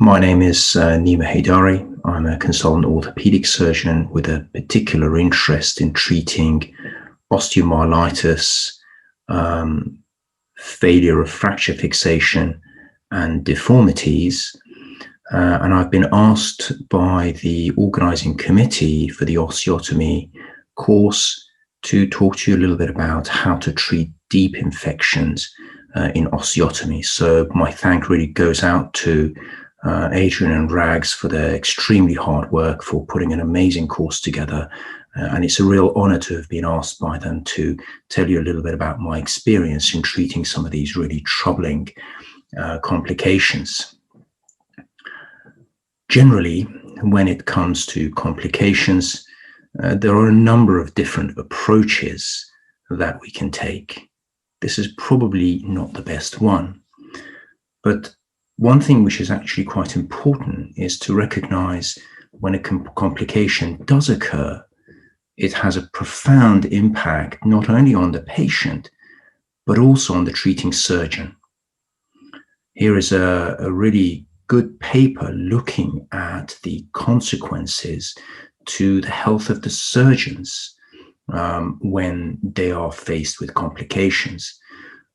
My name is Nima Heidari. I'm a consultant orthopaedic surgeon with a particular interest in treating osteomyelitis, failure of fracture fixation, and deformities. And I've been asked by the organizing committee for the osteotomy course to talk to you a little bit about how to treat deep infections in osteotomy. So my thank really goes out to Adrian and Rags for their extremely hard work, for putting an amazing course together. And it's a real honor to have been asked by them to tell you a little bit about my experience in treating some of these really troubling complications. Generally, when it comes to complications, there are a number of different approaches that we can take. This is probably not the best one, but one thing which is actually quite important is to recognize when a complication does occur, it has a profound impact not only on the patient, but also on the treating surgeon. Here is a really good paper looking at the consequences to the health of the surgeons when they are faced with complications.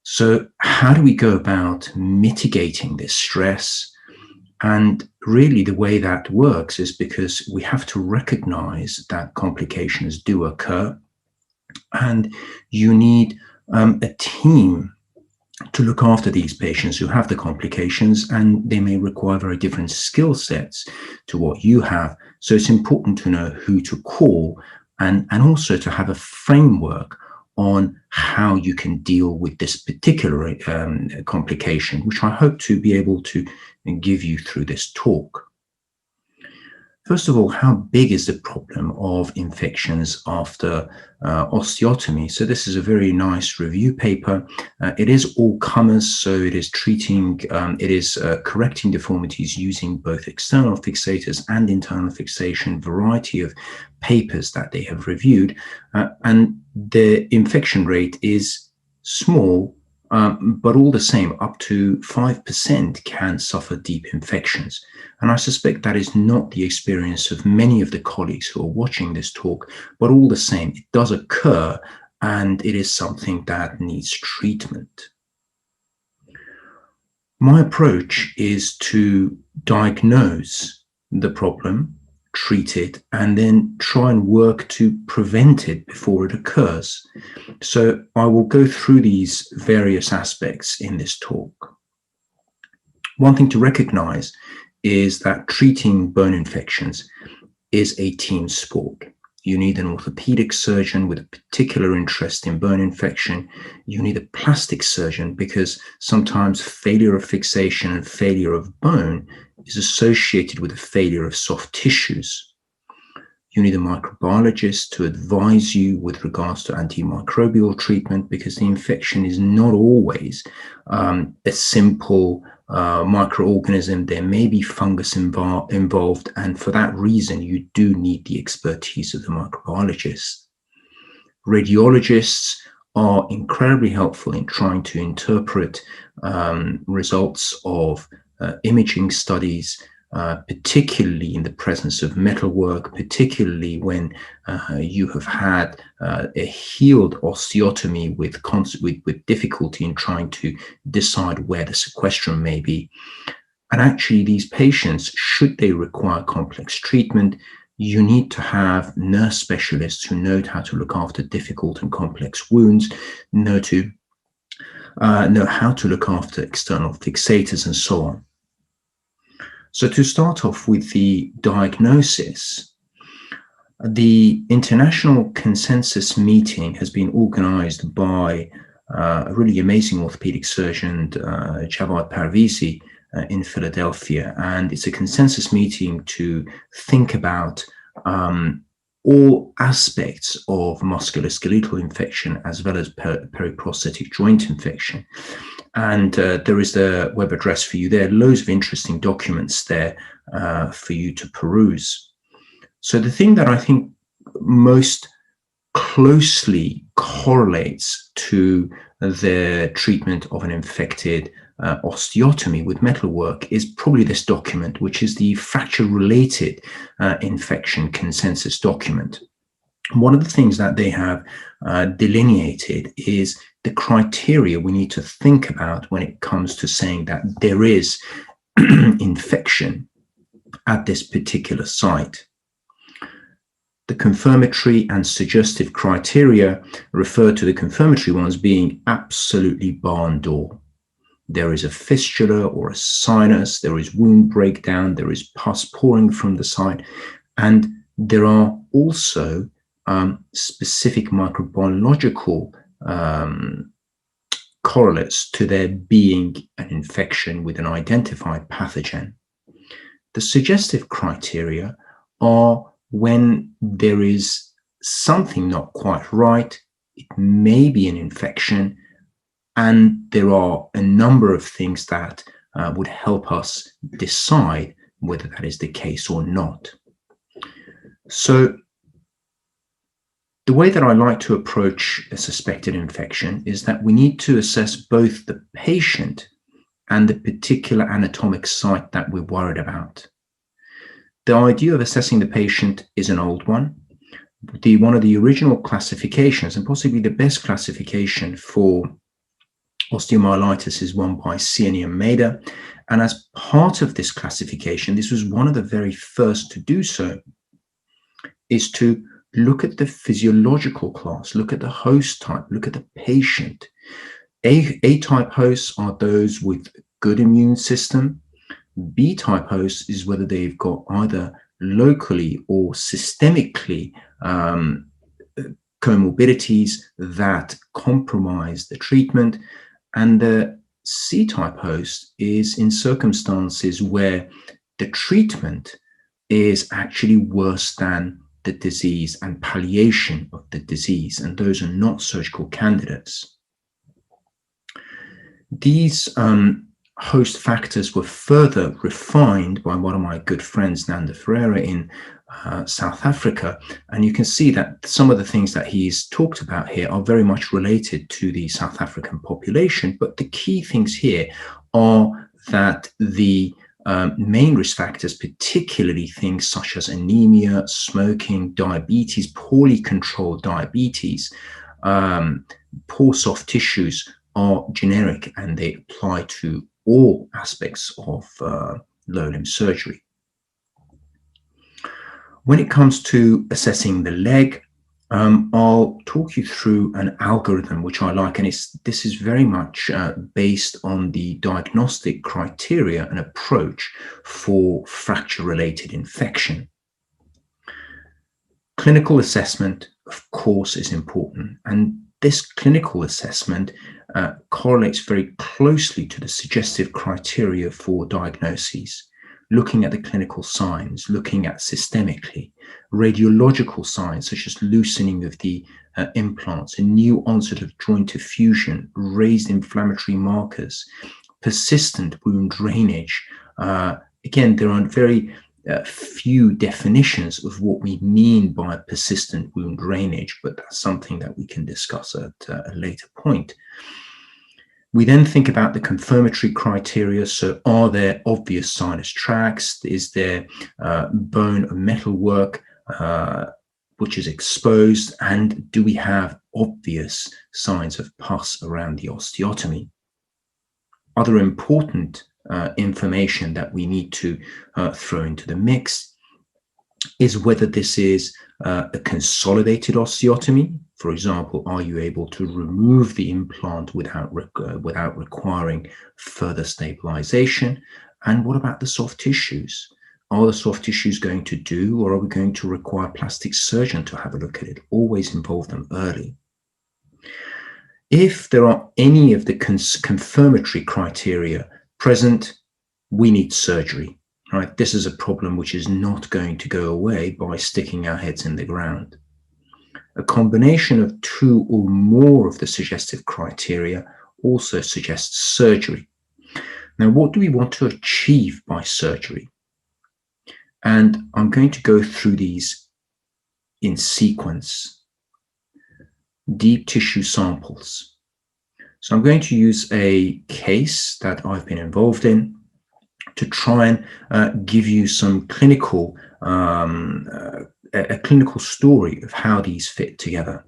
So how do we go about mitigating this stress? And really the way that works is because we have to recognize that complications do occur, and you need a team to look after these patients who have the complications, and they may require very different skill sets to what you have. So it's important to know who to call and also to have a framework on how you can deal with this particular complication, which I hope to be able to give you through this talk. First of all, how big is the problem of infections after osteotomy? So this is a very nice review paper. It is all comers, so it is correcting deformities using both external fixators and internal fixation, variety of papers that they have reviewed. And the infection rate is small, but all the same, up to 5% can suffer deep infections. And I suspect that is not the experience of many of the colleagues who are watching this talk, but all the same, it does occur, and it is something that needs treatment. My approach is to diagnose the problem, treat it, and then try and work to prevent it before it occurs. So I will go through these various aspects in this talk. One thing to recognize is that treating bone infections is a team sport. You need an orthopedic surgeon with a particular interest in bone infection. You need a plastic surgeon because sometimes failure of fixation and failure of bone is associated with a failure of soft tissues. You need a microbiologist to advise you with regards to antimicrobial treatment, because the infection is not always a simple microorganism. There may be fungus involved, and for that reason, you do need the expertise of the microbiologist. Radiologists are incredibly helpful in trying to interpret results of imaging studies, particularly in the presence of metalwork, particularly when you have had a healed osteotomy with difficulty in trying to decide where the sequestrum may be. And actually, these patients, should they require complex treatment, you need to have nurse specialists who know how to look after difficult and complex wounds, know how to look after external fixators, and so on. So to start off with the diagnosis, the international consensus meeting has been organized by a really amazing orthopedic surgeon, Javad Parvizi, in Philadelphia. And it's a consensus meeting to think about all aspects of musculoskeletal infection as well as periprosthetic joint infection. And there is the web address for you there, loads of interesting documents there for you to peruse. So the thing that I think most closely correlates to the treatment of an infected osteotomy with metalwork is probably this document, which is the fracture-related infection consensus document. One of the things that they have delineated is the criteria we need to think about when it comes to saying that there is infection at this particular site. The confirmatory and suggestive criteria refer to the confirmatory ones being absolutely barn door. There is a fistula or a sinus, there is wound breakdown, there is pus pouring from the site, and there are also specific microbiological correlates to there being an infection with an identified pathogen. The suggestive criteria are when there is something not quite right, it may be an infection, and there are a number of things that would help us decide whether that is the case or not. So the way that I like to approach a suspected infection is that we need to assess both the patient and the particular anatomic site that we're worried about. The idea of assessing the patient is an old one. One of the original classifications, and possibly the best classification for osteomyelitis, is one by Ciani and Maida. And as part of this classification, this was one of the very first to do so, is to look at the physiological class, look at the host type, look at the patient. A-type hosts are those with good immune system. B-type hosts is whether they've got either locally or systemically comorbidities that compromise the treatment. And the C-type host is in circumstances where the treatment is actually worse than the disease and palliation of the disease, and those are not surgical candidates. These host factors were further refined by one of my good friends, Nanda Ferreira, in South Africa, and you can see that some of the things that he's talked about here are very much related to the South African population, but the key things here are that the main risk factors, particularly things such as anemia, smoking, diabetes, poorly controlled diabetes, poor soft tissues, are generic and they apply to all aspects of lower limb surgery. When it comes to assessing the leg, I'll talk you through an algorithm which I like, and this is very much based on the diagnostic criteria and approach for fracture-related infection. Clinical assessment, of course, is important, and this clinical assessment correlates very closely to the suggestive criteria for diagnoses, looking at the clinical signs, looking at systemically, radiological signs such as loosening of the implants, a new onset of joint effusion, raised inflammatory markers, persistent wound drainage. Again, there are very few definitions of what we mean by persistent wound drainage, but that's something that we can discuss at a later point. We then think about the confirmatory criteria. So are there obvious sinus tracts? Is there bone or metalwork which is exposed? And do we have obvious signs of pus around the osteotomy? Other important information that we need to throw into the mix is whether this is a consolidated osteotomy. For example, are you able to remove the implant without requiring further stabilization? And what about the soft tissues? Are the soft tissues going to do, or are we going to require a plastic surgeon to have a look at it? Always involve them early. If there are any of the confirmatory criteria present, we need surgery. Right? This is a problem which is not going to go away by sticking our heads in the ground. A combination of two or more of the suggestive criteria also suggests surgery. Now, what do we want to achieve by surgery? And I'm going to go through these in sequence. Deep tissue samples. So I'm going to use a case that I've been involved in to try and give you some clinical, a clinical story of how these fit together.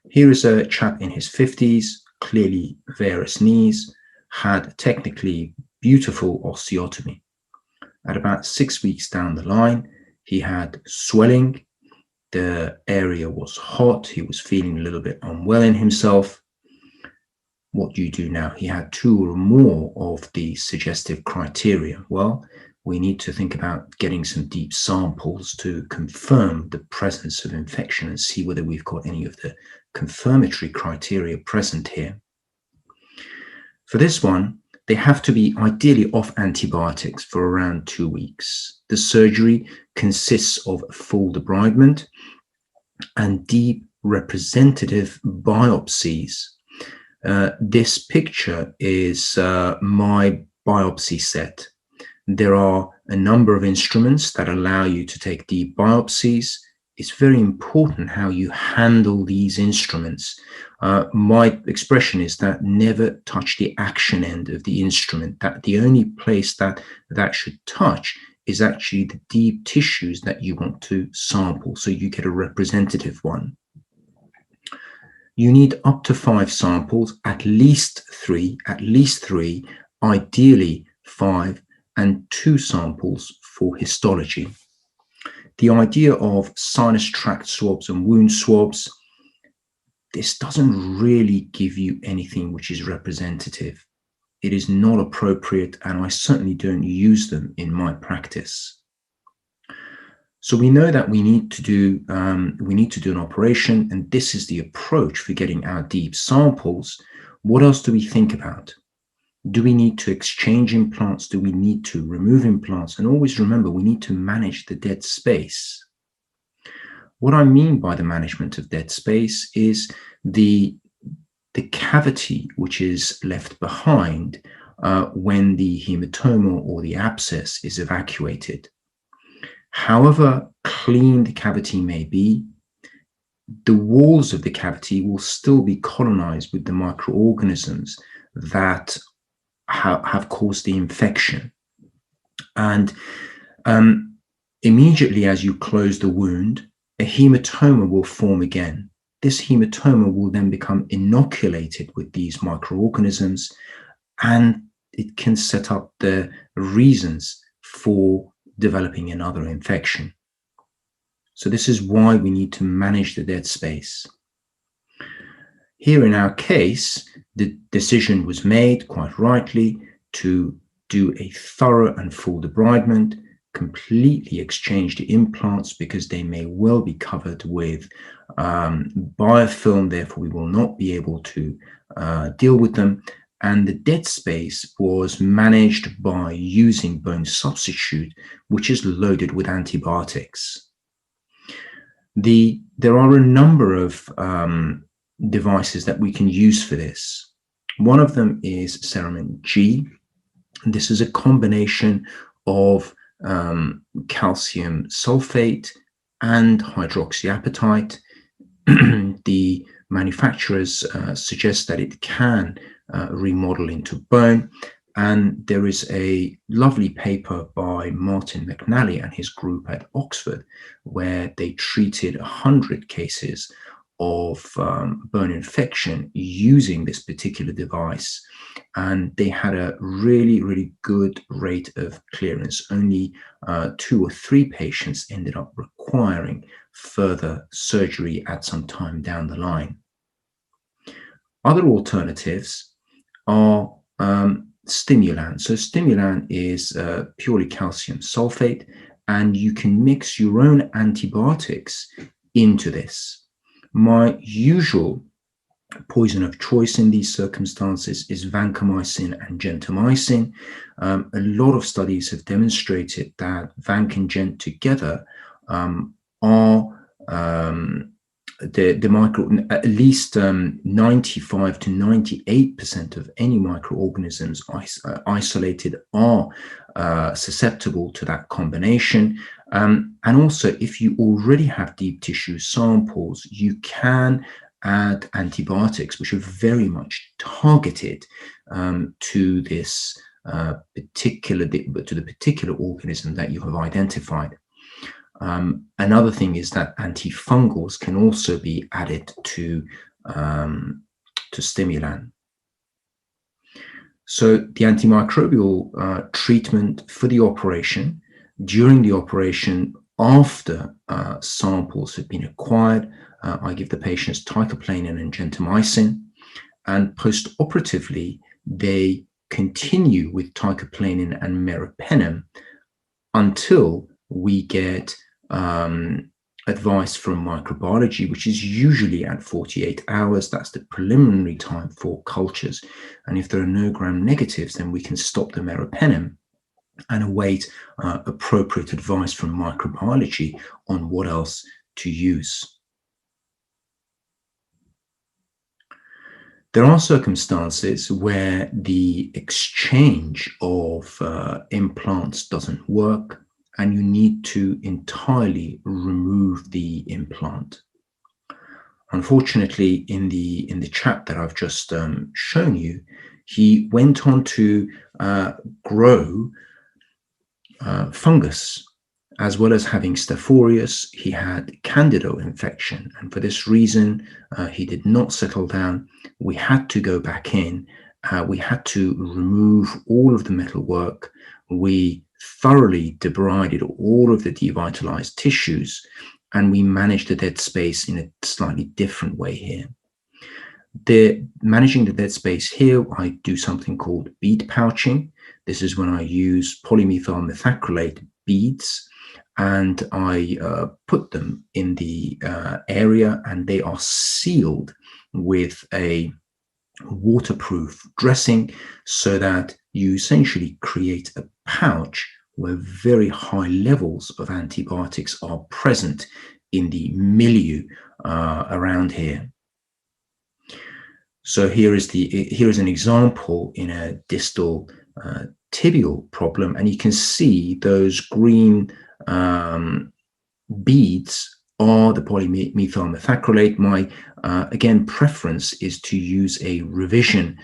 Here is a chap in his 50s, clearly varus knees, had technically beautiful osteotomy. At about 6 weeks down the line, he had swelling. The area was hot. He was feeling a little bit unwell in himself. What do you do now? He had 2 or more of the suggestive criteria. Well, we need to think about getting some deep samples to confirm the presence of infection and see whether we've got any of the confirmatory criteria present here. For this one, they have to be ideally off antibiotics for around 2 weeks. The surgery consists of full debridement and deep representative biopsies. This picture is my biopsy set. There are a number of instruments that allow you to take deep biopsies. It's very important how you handle these instruments. My expression is that never touch the action end of the instrument. That the only place that should touch is actually the deep tissues that you want to sample, so you get a representative one. You need up to 5 samples, at least three, ideally 5, and 2 samples for histology. The idea of sinus tract swabs and wound swabs, this doesn't really give you anything which is representative. It is not appropriate, and I certainly don't use them in my practice. So we know that we need to do an operation, and this is the approach for getting our deep samples. What else do we think about? Do we need to exchange implants? Do we need to remove implants? And always remember, we need to manage the dead space. What I mean by the management of dead space is the cavity which is left behind when the hematoma or the abscess is evacuated. However clean the cavity may be, the walls of the cavity will still be colonized with the microorganisms that have caused the infection. And immediately as you close the wound, a hematoma will form again. This hematoma will then become inoculated with these microorganisms, and it can set up the reasons for developing another infection. So this is why we need to manage the dead space. Here in our case, the decision was made, quite rightly, to do a thorough and full debridement, completely exchange the implants because they may well be covered with biofilm, therefore we will not be able to deal with them. And the dead space was managed by using bone substitute, which is loaded with antibiotics. There are a number of devices that we can use for this. One of them is Ceramin G. This is a combination of calcium sulfate and hydroxyapatite. The manufacturers suggest that it can remodel into bone, and there is a lovely paper by Martin McNally and his group at Oxford where they treated 100 cases of bone infection using this particular device, and they had a really good rate of clearance. Only 2 or 3 patients ended up requiring further surgery at some time down the line. Other alternatives are stimulant. So stimulant is purely calcium sulfate, and you can mix your own antibiotics into this. My usual poison of choice in these circumstances is vancomycin and gentamicin. A lot of studies have demonstrated that vanc and gent together are at least 95 to 98% of any microorganisms isolated are susceptible to that combination. And also, if you already have deep tissue samples, you can add antibiotics which are very much targeted to this to the particular organism that you have identified. Another thing is that antifungals can also be added to stimulant. So the antimicrobial treatment for the operation, during the operation, after samples have been acquired, I give the patients teicoplanin and gentamicin, and post-operatively, they continue with teicoplanin and meropenem until we get advice from microbiology, which is usually at 48 hours. That's the preliminary time for cultures. And if there are no gram negatives, then we can stop the meropenem and await appropriate advice from microbiology on what else to use. There are circumstances where the exchange of implants doesn't work, and you need to entirely remove the implant. Unfortunately, in the chap that I've just shown you, he went on to grow fungus, as well as having Staph aureus. He had Candida infection, and for this reason, he did not settle down. We had to go back in. We had to remove all of the metalwork. We thoroughly debrided all of the devitalized tissues, and we managed the dead space in a slightly different way here. Managing the dead space here, I do something called beet pouching. This is when I use polymethyl methacrylate beads, and I put them in the area, and they are sealed with a waterproof dressing, so that you essentially create a pouch where very high levels of antibiotics are present in the milieu around here. So here is an example in a distal tibial problem, and you can see those green beads are the polymethyl methacrylate. My again preference is to use a revision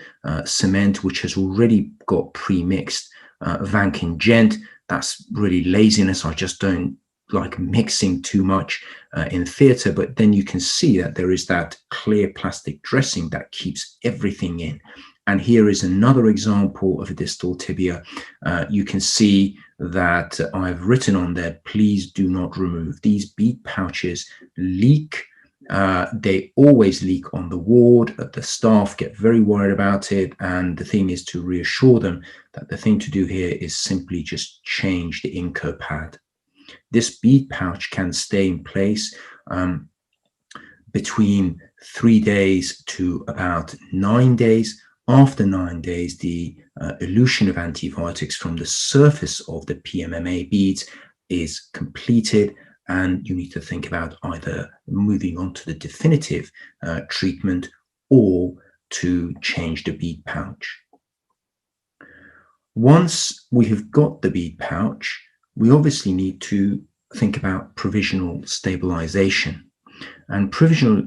cement which has already got pre-mixed Vankin Gent. That's really laziness. I just don't like mixing too much in theatre, but then you can see that there is that clear plastic dressing that keeps everything in. And here is another example of a distal tibia. You can see that I've written on there, please do not remove. These beet pouches leak. They always leak on the ward. The staff get very worried about it. And the thing is to reassure them that the thing to do here is simply just change the Inco pad. This beet pouch can stay in place between 3 days to about 9 days. After 9 days, the elution of antibiotics from the surface of the PMMA beads is completed, and you need to think about either moving on to the definitive treatment or to change the bead pouch. Once we have got the bead pouch, we obviously need to think about provisional stabilization. And provisional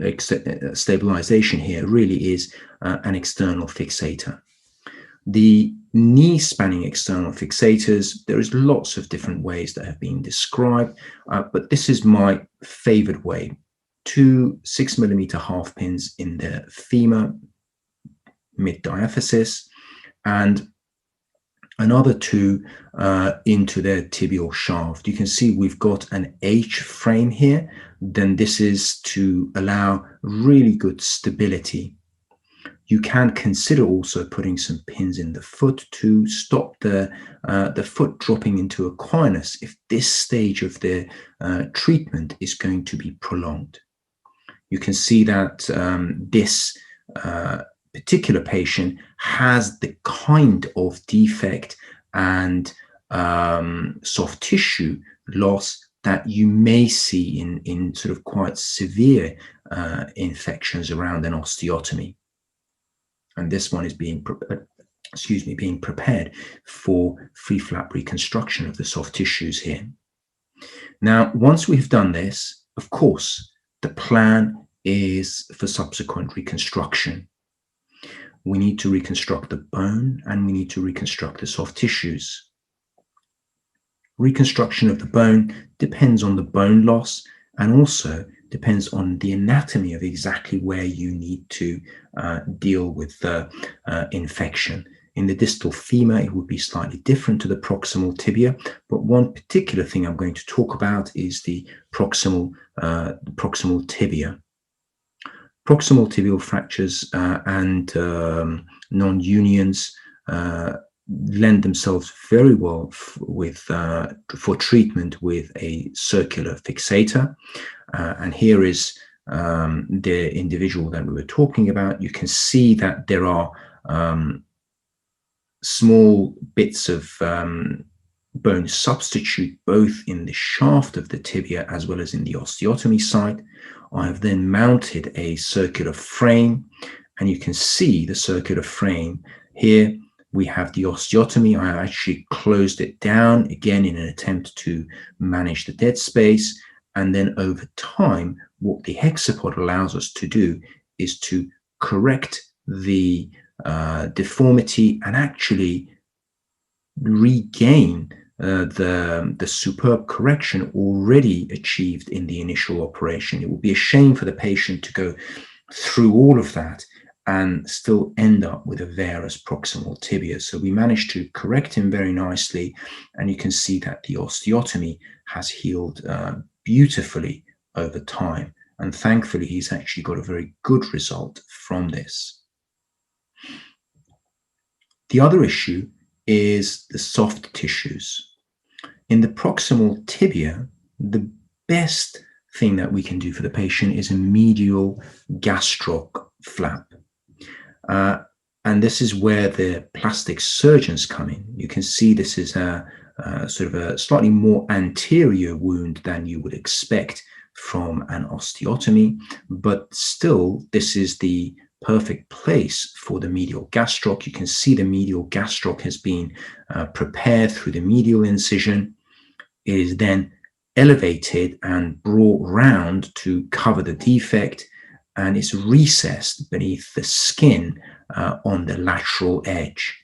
stabilization here really is an external fixator. The knee spanning external fixators, there is lots of different ways that have been described, but this is my favorite way. 2 6mm half pins in the femur, mid diaphysis, and another 2 into their tibial shaft. You can see we've got an H frame here. Then this is to allow really good stability. You can consider also putting some pins in the foot to stop the foot dropping into Aquinas if this stage of the treatment is going to be prolonged. You can see that this particular patient has the kind of defect and soft tissue loss that you may see in sort of quite severe infections around an osteotomy. And this one is being prepared for free flap reconstruction of the soft tissues here. Now, once we've done this, of course, the plan is for subsequent reconstruction. We need to reconstruct the bone and we need to reconstruct the soft tissues. Reconstruction of the bone depends on the bone loss and also depends on the anatomy of exactly where you need to deal with the infection. In the distal femur, it would be slightly different to the proximal tibia, but one particular thing I'm going to talk about is the proximal tibia. Proximal tibial fractures and non-unions lend themselves very well for treatment with a circular fixator. And here is the individual that we were talking about. You can see that there are small bits of bone substitute both in the shaft of the tibia as well as in the osteotomy site. I have then mounted a circular frame, and you can see the circular frame here. We have the osteotomy. I actually closed it down again in an attempt to manage the dead space. And then over time, what the hexapod allows us to do is to correct the deformity and actually regain the superb correction already achieved in the initial operation. It would be a shame for the patient to go through all of that and still end up with a varus proximal tibia. So we managed to correct him very nicely, and you can see that the osteotomy has healed beautifully over time. And thankfully, he's actually got a very good result from this. The other issue is the soft tissues. In the proximal tibia, the best thing that we can do for the patient is a medial gastroc flap. And this is where the plastic surgeons come in. You can see this is a sort of a slightly more anterior wound than you would expect from an osteotomy, but still this is the perfect place for the medial gastroc. You can see the medial gastroc has been prepared through the medial incision. It is then elevated and brought round to cover the defect, and it's recessed beneath the skin on the lateral edge.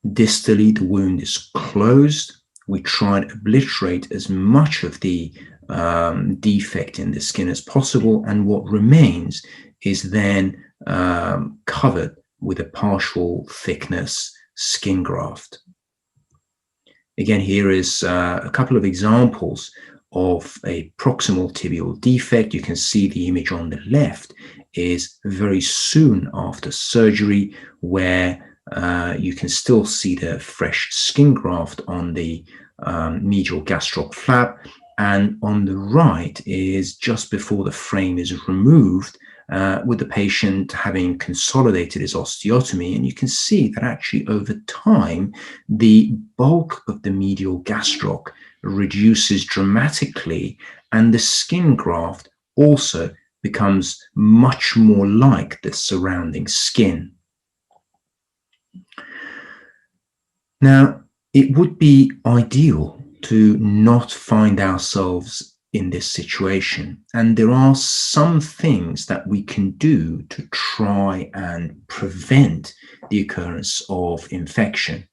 Distally, the wound is closed. We try and obliterate as much of the defect in the skin as possible, and what remains is then covered with a partial thickness skin graft. Again, here is a couple of examples of a proximal tibial defect. You can see the image on the left is very soon after surgery, where you can still see the fresh skin graft on the medial gastroc flap, and on the right is just before the frame is removed, with the patient having consolidated his osteotomy. And you can see that actually over time, the bulk of the medial gastroc reduces dramatically, and the skin graft also becomes much more like the surrounding skin. Now, it would be ideal to not find ourselves in this situation, and there are some things that we can do to try and prevent the occurrence of infection.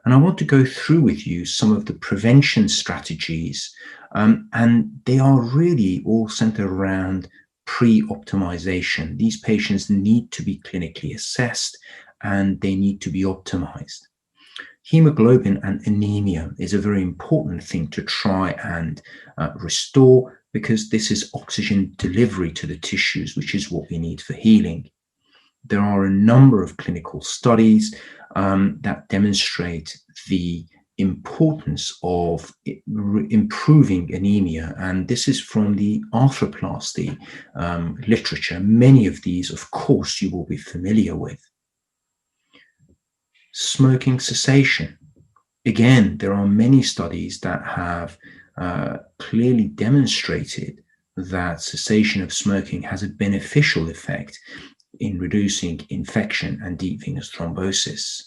And I want to go through with you some of the prevention strategies, and they are really all centered around pre-optimization. These patients need to be clinically assessed and they need to be optimized. Hemoglobin and anemia is a very important thing to try and restore, because this is oxygen delivery to the tissues, which is what we need for healing. There are a number of clinical studies that demonstrate the importance of improving anemia, and this is from the arthroplasty literature. Many of these, of course, you will be familiar with. Smoking cessation. Again, there are many studies that have clearly demonstrated that cessation of smoking has a beneficial effect in reducing infection and deep venous thrombosis.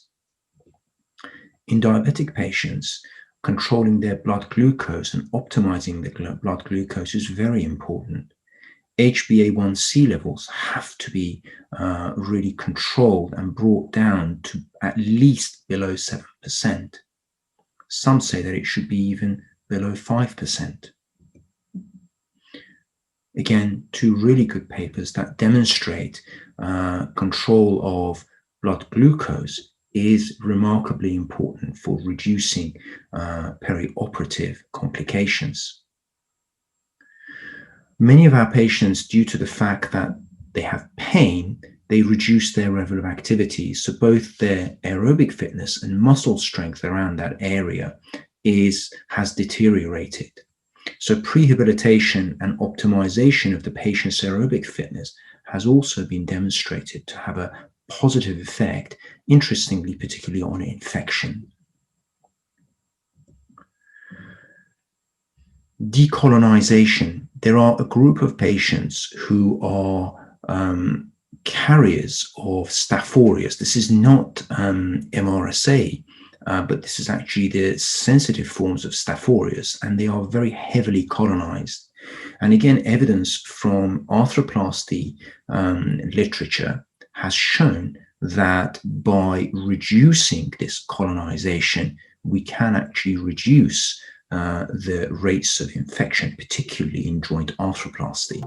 In diabetic patients, controlling their blood glucose and optimizing the blood glucose is very important. HbA1c levels have to be really controlled and brought down to at least below 7%. Some say that it should be even below 5%. Again, two really good papers that demonstrate control of blood glucose is remarkably important for reducing perioperative complications. Many of our patients, due to the fact that they have pain, they reduce their level of activity. So both their aerobic fitness and muscle strength around that area has deteriorated. So prehabilitation and optimization of the patient's aerobic fitness has also been demonstrated to have a positive effect, interestingly, particularly on infection. Decolonization. There are a group of patients who are carriers of Staph aureus. This is not MRSA, but this is actually the sensitive forms of Staph aureus, and they are very heavily colonized. And again, evidence from arthroplasty literature has shown that by reducing this colonization, we can actually reduce the rates of infection, particularly in joint arthroplasty.